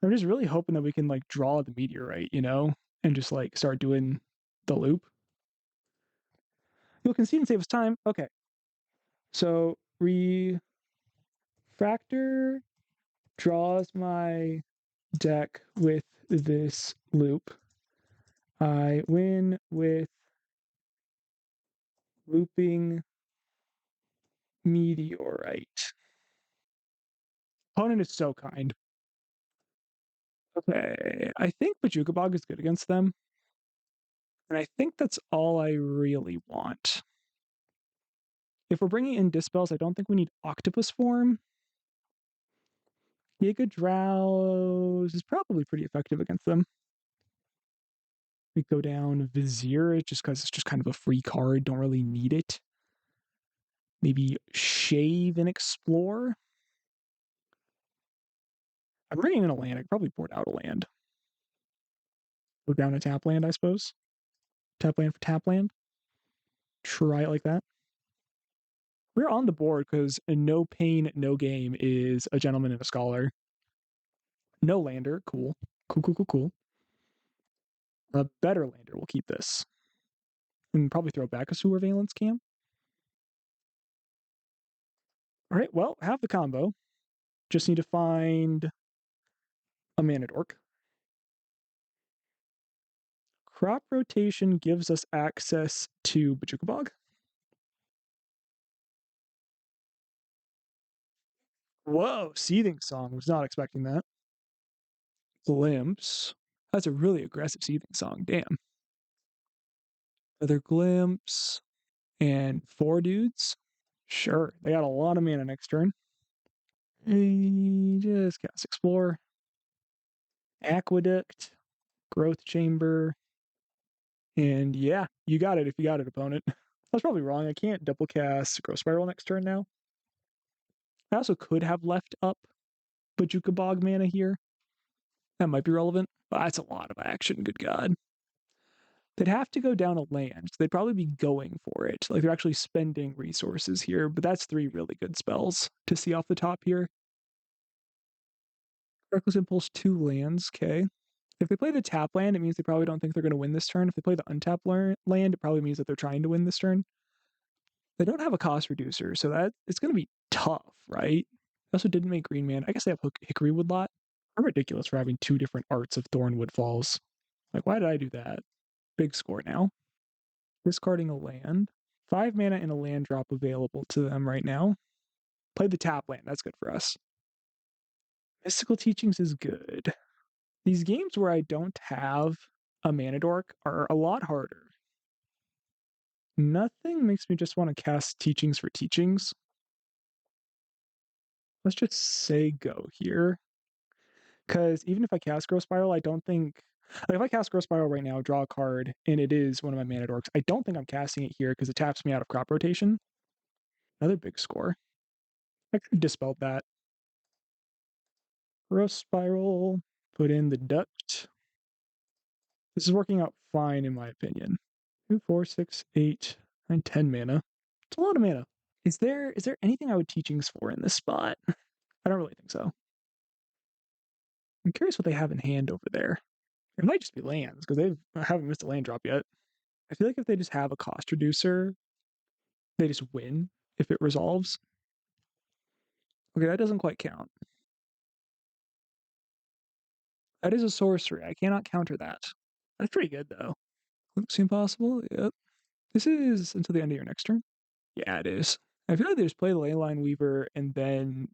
[SPEAKER 1] I'm just really hoping that we can like draw the meteorite, and just like start doing the loop. You'll concede and save us time. Okay. So refractor draws my deck with this loop. I win with looping meteorite. Opponent is so kind. Okay, I think Bajuka Bog is good against them. And I think that's all I really want. If we're bringing in Dispels, I don't think we need Octopus Form. Giga Drowse is probably pretty effective against them. We go down Vizier just because it's just kind of a free card, don't really need it. Maybe Shave and Explore. I'm bringing in a land. I could probably board out a land. Go down to tap land, I suppose. Tap land for tap land. Try it like that. We're on the board because no pain, no game is a gentleman and a scholar. No lander. Cool. Cool. A better lander. We'll keep this. And probably throw back a surveillance cam. All right, well, have the combo. Just need to find a mana dork. Crop rotation gives us access to Bajuka Bog. Whoa, Seething Song. Was not expecting that. Glimpse. That's a really aggressive Seething Song. Damn. Other Glimpse. And 4 dudes. Sure. They got a lot of mana next turn. Just cast Explore. Aqueduct, Growth Chamber, and yeah, you got it if you got it, opponent. I was probably wrong. I can't double cast Growth Spiral next turn now. I also could have left up Bajuka Bog mana here. That might be relevant, but that's a lot of action, good god. They'd have to go down a land, so they'd probably be going for it. Like they're actually spending resources here, but that's 3 really good spells to see off the top here. Reckless Impulse, 2 lands, okay. If they play the tap land, it means they probably don't think they're going to win this turn. If they play the untapped land, it probably means that they're trying to win this turn. They don't have a cost reducer, so that it's going to be tough, right? They also didn't make green man. I guess they have Hickory Woodlot. I'm ridiculous for having 2 different arts of Thornwood Falls. Like, why did I do that? Big score now. Discarding a land. 5 mana and a land drop available to them right now. Play the tap land. That's good for us. Mystical Teachings is good. These games where I don't have a mana dork are a lot harder. Nothing makes me just want to cast Teachings for Teachings. Let's just say go here. Because even if I cast Growth Spiral, I don't think... Like, if I cast Growth Spiral right now, draw a card, and it is one of my mana dorks, I don't think I'm casting it here because it taps me out of crop rotation. Another big score. I could have dispelled that. Growth Spiral, put in the Duct. This is working out fine in my opinion. 2, 4, 6, 8, 9, 10 mana. It's a lot of mana. Is there anything I would Teachings for in this spot? I don't really think so. I'm curious what they have in hand over there. It might just be lands, because they haven't missed a land drop yet. I feel like if they just have a cost reducer, they just win if it resolves. Okay, that doesn't quite count. That is a sorcery. I cannot counter that. That's pretty good, though. Looks impossible. Yep. This is until the end of your next turn? Yeah, it is. I feel like they just play the Leyline Weaver and then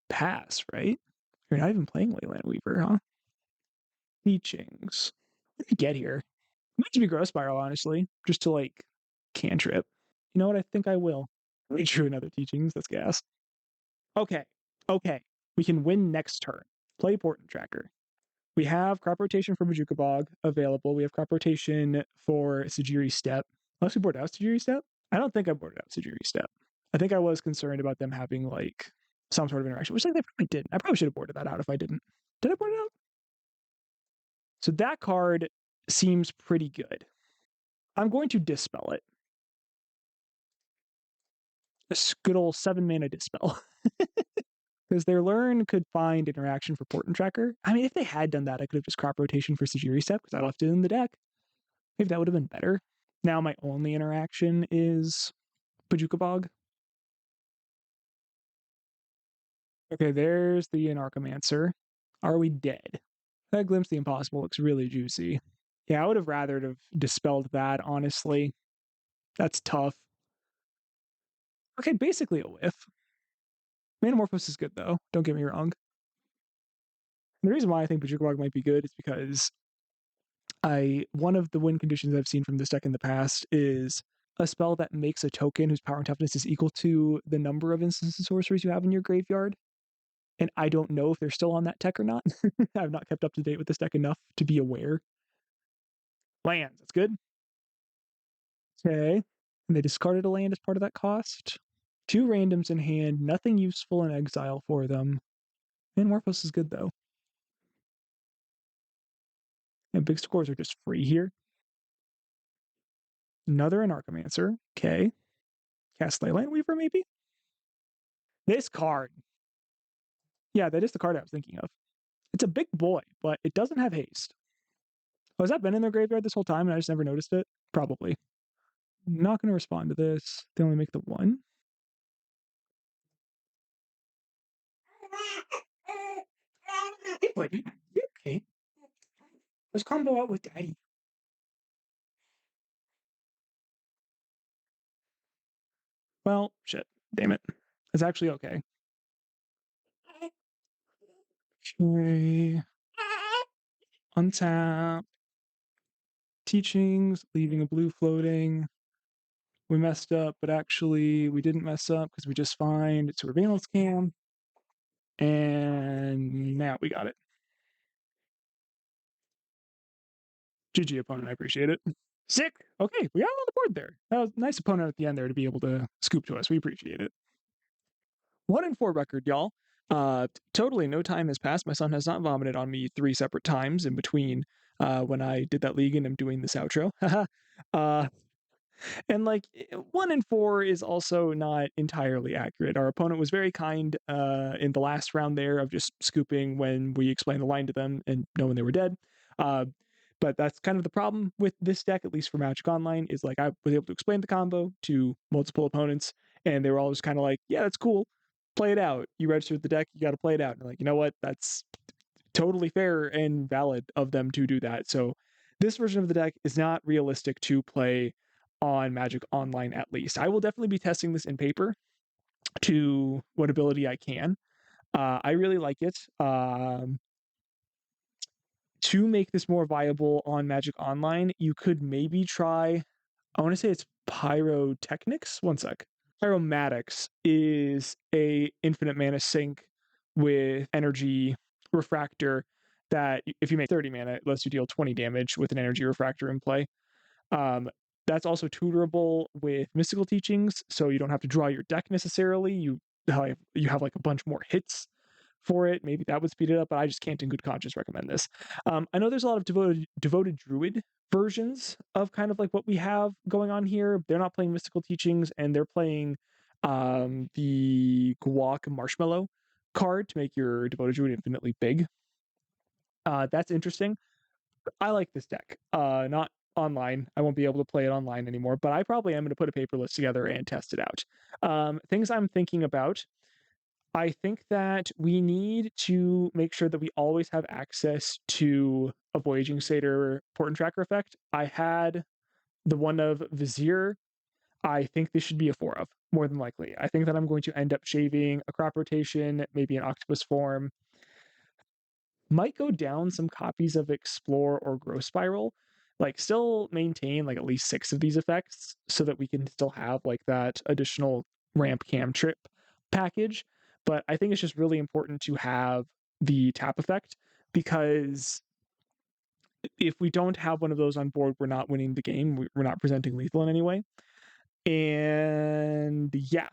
[SPEAKER 1] pass, right? You're not even playing Leyline Weaver, huh? Teachings. What did you get here? It might just be Growth Spiral, honestly, just to like cantrip. You know what? I think I will. Let drew another Teachings. That's gas. Okay. We can win next turn. Play Portent Tracker. We have crop rotation for Majuka Bog available. We have crop rotation for Sajiri Step. Unless we board out Sajiri Step? I don't think I boarded out Sajiri Step. I think I was concerned about them having like some sort of interaction, which like they probably didn't. I probably should have boarded that out if I didn't. Did I board it out? So that card seems pretty good. I'm going to dispel it. A good old 7 mana dispel. Because their learn could find interaction for Portent Tracker. I mean, if they had done that, I could have just crop rotation for Sajiri Step because I left it in the deck. Maybe that would have been better. Now my only interaction is Bajuka Bog. Okay, there's the Anarchomancer. Are we dead? That Glimpse the Impossible looks really juicy. Yeah, I would have rather have dispelled that, honestly. That's tough. Okay, basically a whiff. Manamorphose is good, though. Don't get me wrong. And the reason why I think Bajuka Bog might be good is because one of the win conditions I've seen from this deck in the past is a spell that makes a token whose power and toughness is equal to the number of instants and sorceries you have in your graveyard. And I don't know if they're still on that tech or not. I've not kept up to date with this deck enough to be aware. Lands, that's good. Okay. And they discarded a land as part of that cost. 2 randoms in hand, nothing useful in exile for them. Manamorphose is good, though. And big scores are just free here. Another Anarchomancer. Okay. Cast Leyline Weaver, maybe? This card. Yeah, that is the card I was thinking of. It's a big boy, but it doesn't have haste. Oh, has that been in their graveyard this whole time and I just never noticed it? Probably. Not going to respond to this. They only make the 1. Hey, buddy. You okay? Let's combo out with Daddy. Well, shit. Damn it. It's actually okay. Okay. Untap. Teachings, leaving a blue floating. We messed up, but actually we didn't mess up because we just find surveillance cam. And now we got it. GG opponent, I appreciate it. Sick. Okay, we got it on the board there. That was a nice opponent at the end there to be able to scoop to us. We appreciate it. 1-4 record, y'all. Totally no time has passed. My son has not vomited on me 3 separate times in between when I did that league and I'm doing this outro. And like 1-4 is also not entirely accurate. Our opponent was very kind in the last round there of just scooping when we explained the line to them and knowing they were dead. But that's kind of the problem with this deck, at least for Magic Online, is like I was able to explain the combo to multiple opponents, and they were all just kind of like, yeah, that's cool. Play it out. You registered the deck, you got to play it out. And like, you know what? That's totally fair and valid of them to do that. So this version of the deck is not realistic to play on Magic Online, at least. I will definitely be testing this in paper to what ability I can. I really like it. To make this more viable on Magic Online, you could maybe try, I want to say it's Pyrotechnics. One sec. Pyromatics is a infinite mana sink with energy refractor that if you make 30 mana, it lets you deal 20 damage with an energy refractor in play. That's also tutorable with mystical teachings, so you don't have to draw your deck necessarily. You have like a bunch more hits for it. Maybe that would speed it up, but I just can't in good conscience recommend this. I know there's a lot of devoted druid versions of kind of like what we have going on here. They're not playing mystical teachings, and they're playing the guac marshmallow card to make your devoted druid infinitely big. That's interesting. I like this deck. Not online. I won't be able to play it online anymore, but I probably am going to put a paper list together and test it out. Things I'm thinking about. I think that we need to make sure that we always have access to a Voyaging Satyr Portent Tracker effect. I had the one of Vizier. I think this should be a 4 of, more than likely. I think that I'm going to end up shaving a crop rotation, maybe an octopus form. Might go down some copies of Explore or Growth Spiral. Like, still maintain like at least 6 of these effects so that we can still have like that additional ramp cam trip package. But I think it's just really important to have the tap effect, because if we don't have one of those on board, we're not winning the game. We're not presenting lethal in any way. And yeah,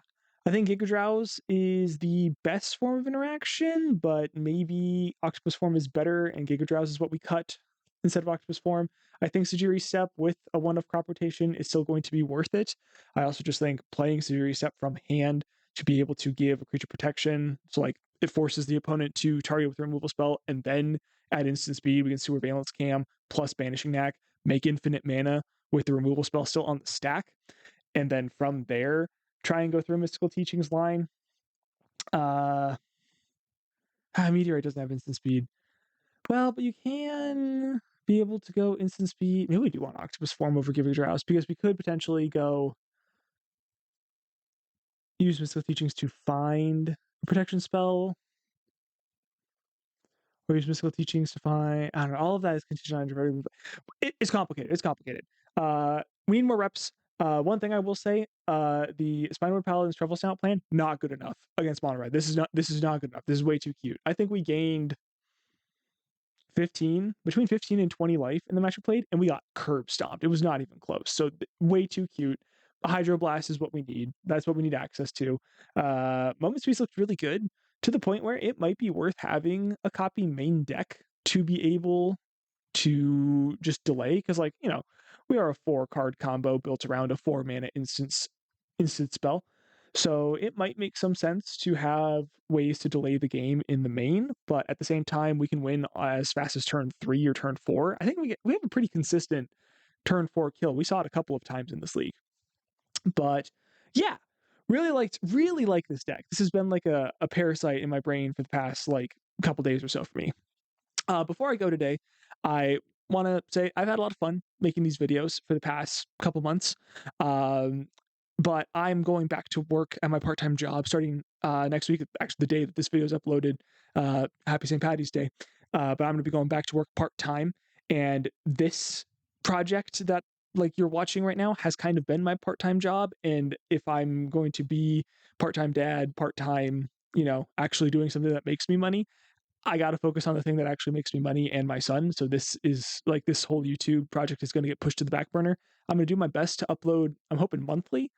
[SPEAKER 1] I think Giga Drowse is the best form of interaction, but maybe Octopus form is better, and Giga Drowse is what we cut instead of Octopus form. I think Sajiri Step with a 1 of crop rotation is still going to be worth it. I also just think playing Sajiri Step from hand to be able to give a creature protection, so like it forces the opponent to target with a removal spell, and then at instant speed we can Sewer Valence Cam plus Banishing Knack, make infinite mana with the removal spell still on the stack, and then from there try and go through Mystical Teachings line. Meteorite doesn't have instant speed. Well, but you can be able to go instant speed. Maybe we do want Octopus form over Giving Drowse, because we could potentially go use Mystical Teachings to find a protection spell, or use Mystical Teachings to find, I don't know, all of that is contingent on it's complicated. It's complicated. We need more reps. One thing I will say, the Spinewood Paladin's Truffle Snout plan, not good enough against Mono Red. This is not good enough. This is way too cute. I think we gained between 15 and 20 life in the match we played, and we got curb stomped. It was not even close. So way too cute. A Hydroblast is what we need. That's what we need access to. Moment Speed looked really good, to the point where it might be worth having a copy main deck to be able to just delay, because like, you know, we are a 4-card combo built around a 4 mana instant spell. So it might make some sense to have ways to delay the game in the main, but at the same time we can win as fast as turn 3 or turn 4. I think we have a pretty consistent turn 4 kill. We saw it a couple of times in this league. But yeah, really like this deck. This has been like a parasite in my brain for the past like couple days or so for me. Before I go today, I want to say I've had a lot of fun making these videos for the past couple months. But I'm going back to work at my part-time job starting next week, actually the day that this video is uploaded. Happy St. Patty's Day. But I'm going to be going back to work part-time, and this project that like you're watching right now has kind of been my part-time job. And if I'm going to be part-time dad, part-time actually doing something that makes me money, I got to focus on the thing that actually makes me money and my son. So this whole YouTube project is going to get pushed to the back burner. I'm going to do my best to upload. I'm hoping monthly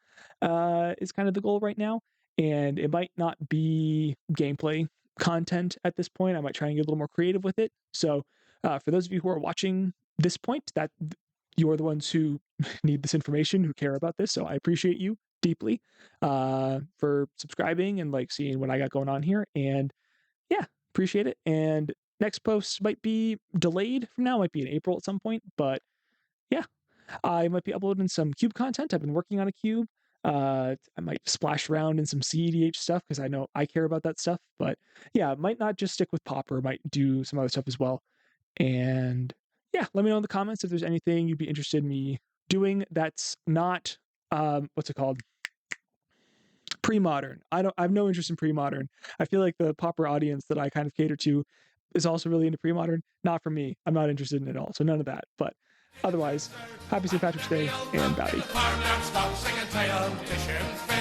[SPEAKER 1] is kind of the goal right now. And it might not be gameplay content at this point. I might try and get a little more creative with it. So for those of you who are watching this point, that you're the ones who need this information, who care about this. So I appreciate you deeply for subscribing and like seeing what I got going on here. And yeah, appreciate it. And next post might be delayed from now, might be in April at some point, but yeah, I might be uploading some cube content. I've been working on a cube. I might splash around in some CEDH stuff because I know I care about that stuff. But yeah, might not just stick with Popper, might do some other stuff as well. And yeah, let me know in the comments if there's anything you'd be interested in me doing that's not what's it called? Pre-modern. I have no interest in pre-modern. I feel like the Popper audience that I kind of cater to is also really into pre-modern. Not for me. I'm not interested in it at all. So none of that. But otherwise, happy St. Patrick's Day and Bowdy.
[SPEAKER 2] Farmyard stock singing tale, fishing